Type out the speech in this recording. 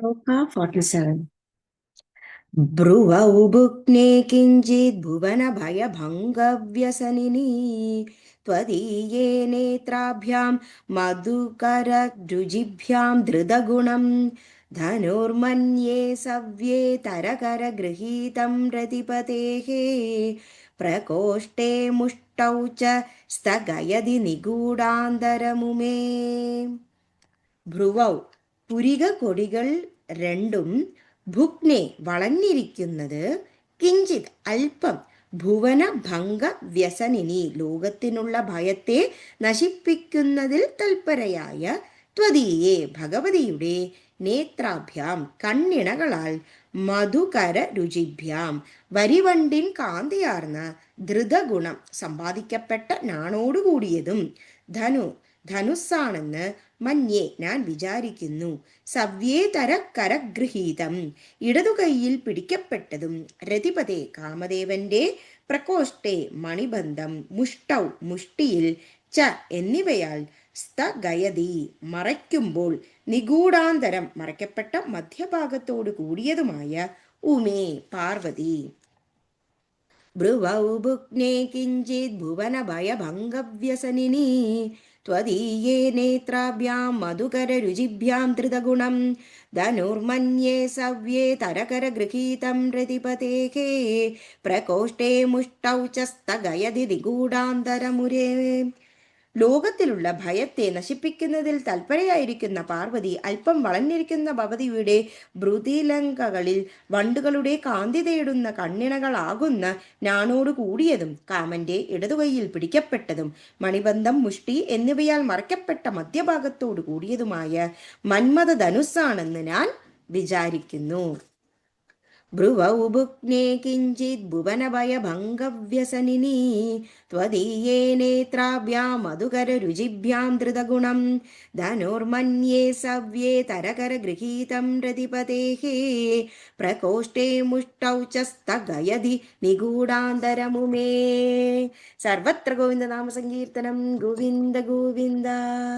श्लोका 47 ब्रुवौ भुक्ने किञ्चिद्भुवनभयभङ्गव्यसनिनी त्वदीये नेत्राभ्यां मधुकररुजिभ्यां धृतगुणं धनुर्मन्ये सव्ये तरकरगृहीतं रतिपतेः प्रकोष्ठे मुष्टौ च स्थगयदि निगूढान्तरमुमे ഭ്രുവൗ പുരിക കൊടികൾ രണ്ടും ഭുഗ്നെ വളഞ്ഞിരിക്കുന്നത് കിഞ്ചിത് അല്പം ഭുവന ഭംഗ വ്യസനിനി ലോകത്തിനുള്ള ഭയത്തെ നശിപ്പിക്കുന്നതിൽ തൽപരയായ ത്വദീയെ ഭഗവതിയുടെ നേത്രാഭ്യാം കണ്ണിണകളാൽ മധുകര രുചിഭ്യാം വരിവണ്ടിൻ കാന്തിയാർന്ന ധൃതഗുണം സമ്പാദിക്കപ്പെട്ട നാണോടുകൂടിയതും ധനുസ്സാണെന്ന് മന്യേ ഞാൻ വിചാരിക്കുന്നു. സവ്യേതര കരഗൃഹീതം ഇടതുകൈയിൽ പിടിക്കപ്പെട്ടതും രതിപതേ കാമദേവന്റെ പ്രകോഷ്ഠേ മണിബന്ധം മുഷ്ടൗ മുഷ്ടിയിൽ ച എന്നിവയാൽ സ്ഥഗയതി മറയ്ക്കുമ്പോൾ നിഗൂഢാന്തരം മറയ്ക്കപ്പെട്ട മധ്യഭാഗത്തോട് കൂടിയതുമായ ഉമേ പാർവതി ഭ്രുവൗ ഭുഗ്നേ കിഞ്ചിത് ഭുവനഭയഭംഗവ്യസനിനി त्वदीये नेत्राभ्यां मधुकररुचिभ्यां धृतगुणं धनुर्मन्ये सव्ये तरकरगृहीतं रतिपतेः प्रकोष्ठे मुष्टौ च स्थगयदि निगूढान्तरमुरे ലോകത്തിലുള്ള ഭയത്തെ നശിപ്പിക്കുന്നതിൽ തൽപരയായിരിക്കുന്ന പാർവതി അല്പം വളഞ്ഞിരിക്കുന്ന ഭവതിയുടെ ഭ്രുതിലങ്കകളിൽ വണ്ടുകളുടെ കാന്തി തേടുന്ന കണ്ണിണകളാകുന്ന ഞാണോട് കൂടിയതും കാമന്റെ ഇടതുകൈയിൽ പിടിക്കപ്പെട്ടതും മണിബന്ധം മുഷ്ടി എന്നിവയാൽ മറയ്ക്കപ്പെട്ട മധ്യഭാഗത്തോട് കൂടിയതുമായ മന്മഥ ധനുസ്സാണെന്ന് ഞാൻ വിചാരിക്കുന്നു. ഭ്രുവൗ ഭുഗ്നേ കിഞ്ചിത് ഭുവനഭയഭംഗവ്യസനിനി त्वदीये नेत्राभ्यां मधुकररुचिभ्यां धृतगुणं धनुर्मन्ये सव्ये तरकरगृहीतं रतिपतेः प्रकोष्ठे मुष्टौ च स्थगयदि निगूढान्तरमुमे. सर्वत्र गोविन्दनामसङ्कीर्तनं गोविन्द गोविन्द.